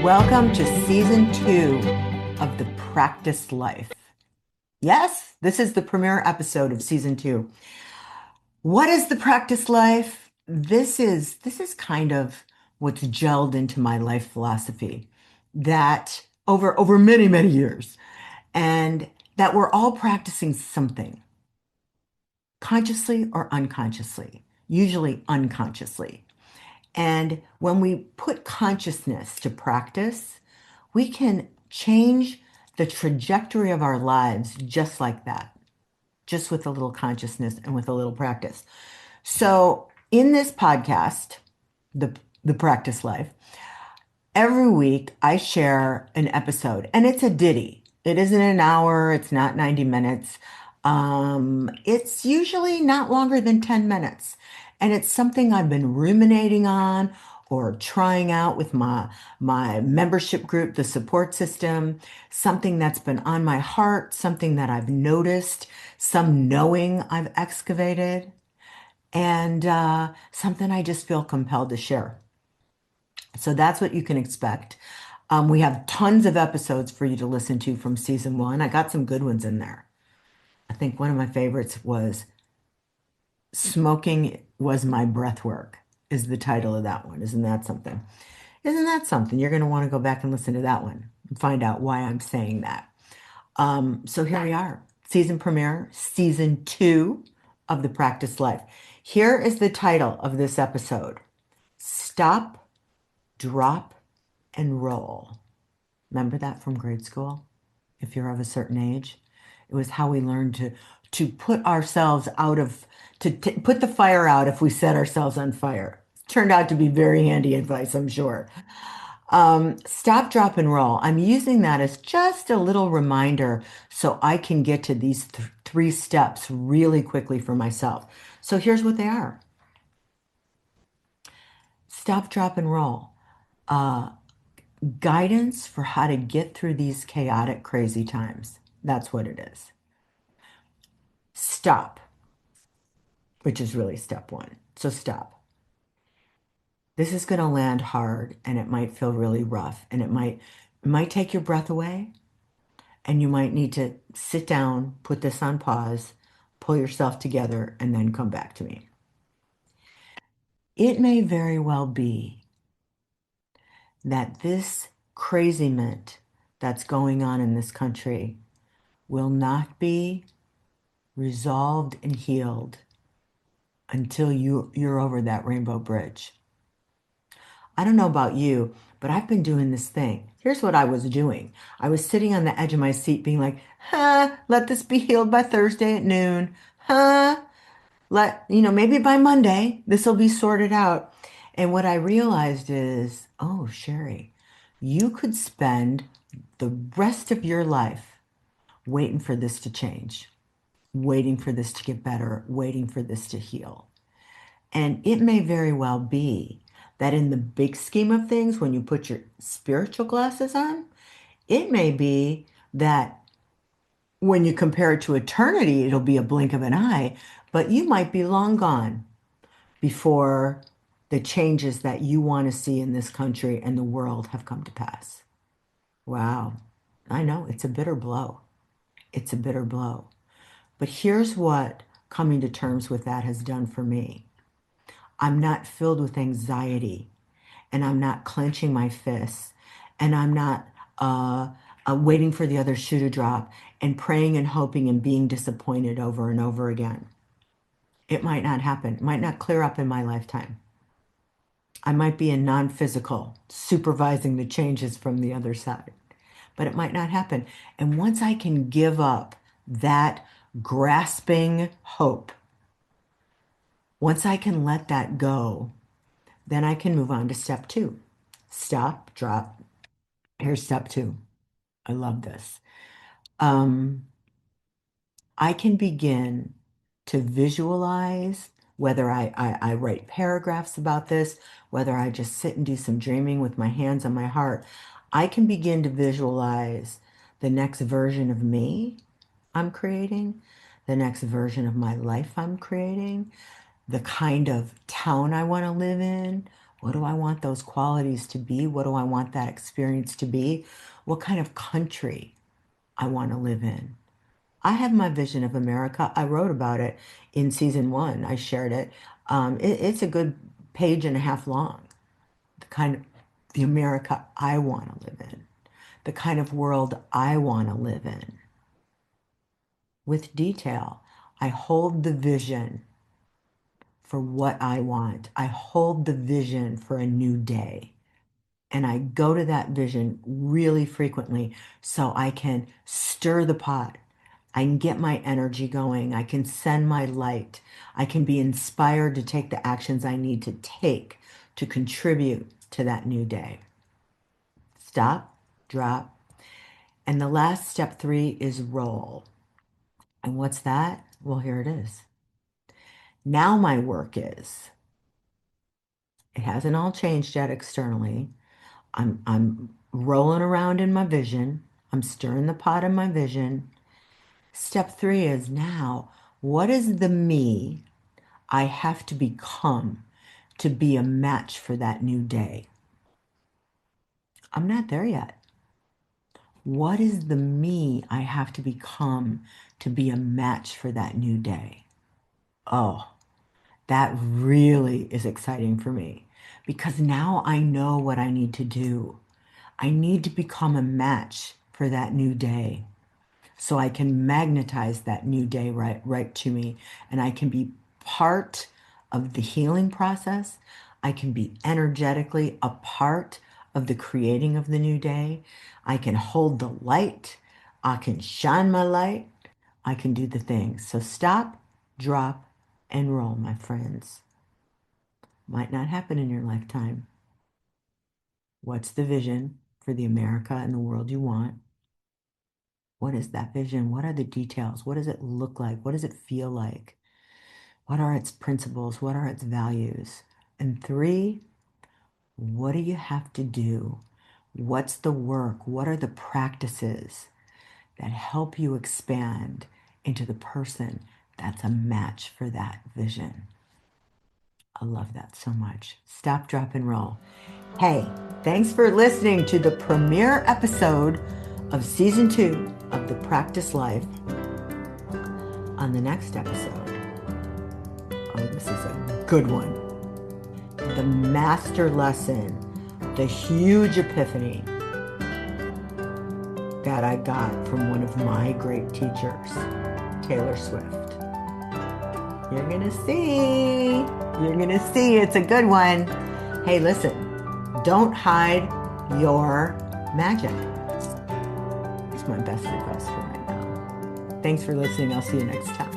Welcome to season 2 of The Practice Life. Yes, this is the premiere episode of season 2. What is the practice life? This is kind of what's gelled into my life philosophy that over many, many years, and that we're all practicing something, consciously or unconsciously, usually unconsciously. And when we put consciousness to practice, we can change the trajectory of our lives just like that, just with a little consciousness and with a little practice. So, in this podcast, the the practice life, every week I share an episode, and it's a ditty. It isn't an hour, it's not 90 minutes. It's usually not longer than 10 minutes. And it's something I've been ruminating on or trying out with my membership group, the support system, something that's been on my heart, something that I've noticed, some knowing I've excavated, and something I just feel compelled to share. So that's what you can expect. We have tons of episodes for you to listen to from season 1. I got some good ones in there. I think one of my favorites was Smoking Was My Breath Work, is the title of that one. Isn't that something? Isn't that something? You're going to want to go back and listen to that one and find out why I'm saying that. So here we are, season premiere, season 2 of The Practice Life. Here is the title of this episode: Stop, Drop, and Roll. Remember that from grade school? If you're of a certain age, it was how we learned to put ourselves out of to put the fire out if we set ourselves on fire. Turned out to be very handy advice, I'm sure. Stop, drop, and roll. I'm using that as just a little reminder so I can get to these 3 steps really quickly for myself. So here's what they are: stop, drop, and roll. Uh, Guidance for how to get through these chaotic, crazy times. That's what it is. Stop, which is really step 1. So stop. This is going to land hard and it might feel really rough and it might take your breath away, and you might need to sit down, put this on pause, pull yourself together, and then come back to me. It may very well be that this craziment that's going on in this country will not be resolved and healed until you're over that rainbow bridge. I don't know about you, but I've been doing this thing. Here's what I was doing. I was sitting on the edge of my seat being like, let this be healed by Thursday at noon. Maybe by Monday, this will be sorted out. And what I realized is, oh, Sherry, you could spend the rest of your life waiting for this to change, waiting for this to get better, waiting for this to heal. And it may very well be that in the big scheme of things, when you put your spiritual glasses on, it may be that when you compare it to eternity, it'll be a blink of an eye, but you might be long gone before the changes that you want to see in this country and the world have come to pass. Wow. I know it's a bitter blow. It's a bitter blow. But here's what coming to terms with that has done for me. I'm not filled with anxiety, and I'm not clenching my fists, and I'm not waiting for the other shoe to drop and praying and hoping and being disappointed over and over again. It might not happen. It might not clear up in my lifetime. I might be in non-physical, supervising the changes from the other side, but it might not happen. And once I can give up that grasping hope, once I can let that go, then I can move on to step 2. Stop, drop. Here's step 2. I love this. Um, I can begin to visualize, whether I write paragraphs about this, whether I just sit and do some dreaming with my hands on my heart. I can begin to visualize the next version of me I'm creating, the next version of my life I'm creating, the kind of town I want to live in, What do I want those qualities to be? What do I want that experience to be? What kind of country I want to live in? I have my vision of America. I wrote about it in season 1. I shared it. It's a good page and a half long. The kind of the America I want to live in, the kind of world I want to live in. With detail, I hold the vision for what I want. I hold the vision for a new day. And I go to that vision really frequently so I can stir the pot. I can get my energy going. I can send my light. I can be inspired to take the actions I need to take to contribute to that new day. Stop, drop. And the last step 3 is roll. And what's that? Well, here it is. Now my work is, it hasn't all changed yet externally. I'm rolling around in my vision. I'm stirring the pot in my vision. Step 3 is now, what is the me I have to become to be a match for that new day? I'm not there yet. What is the me I have to become to be a match for that new day? Oh, that really is exciting for me because now I know what I need to do. I need to become a match for that new day so I can magnetize that new day right to me, and I can be part of the healing process. I can be energetically a part of the creating of the new day. I can hold the light. I can shine my light. I can do the things. So stop, drop, and roll, my friends. Might not happen in your lifetime. What's the vision for the America and the world you want? What is that vision? What are the details? What does it look like? What does it feel like? What are its principles? What are its values? And 3, what do you have to do? What's the work? What are the practices that help you expand into the person that's a match for that vision? I love that so much. Stop, drop, and roll. Hey, thanks for listening to the premiere episode of season 2 of The Practice Life. On the next episode, oh, this is a good one. The master lesson, the huge epiphany that I got from one of my great teachers, Taylor Swift. You're gonna see. You're gonna see. It's a good one. Hey, listen, don't hide your magic. It's my best advice for right now. Thanks for listening. I'll see you next time.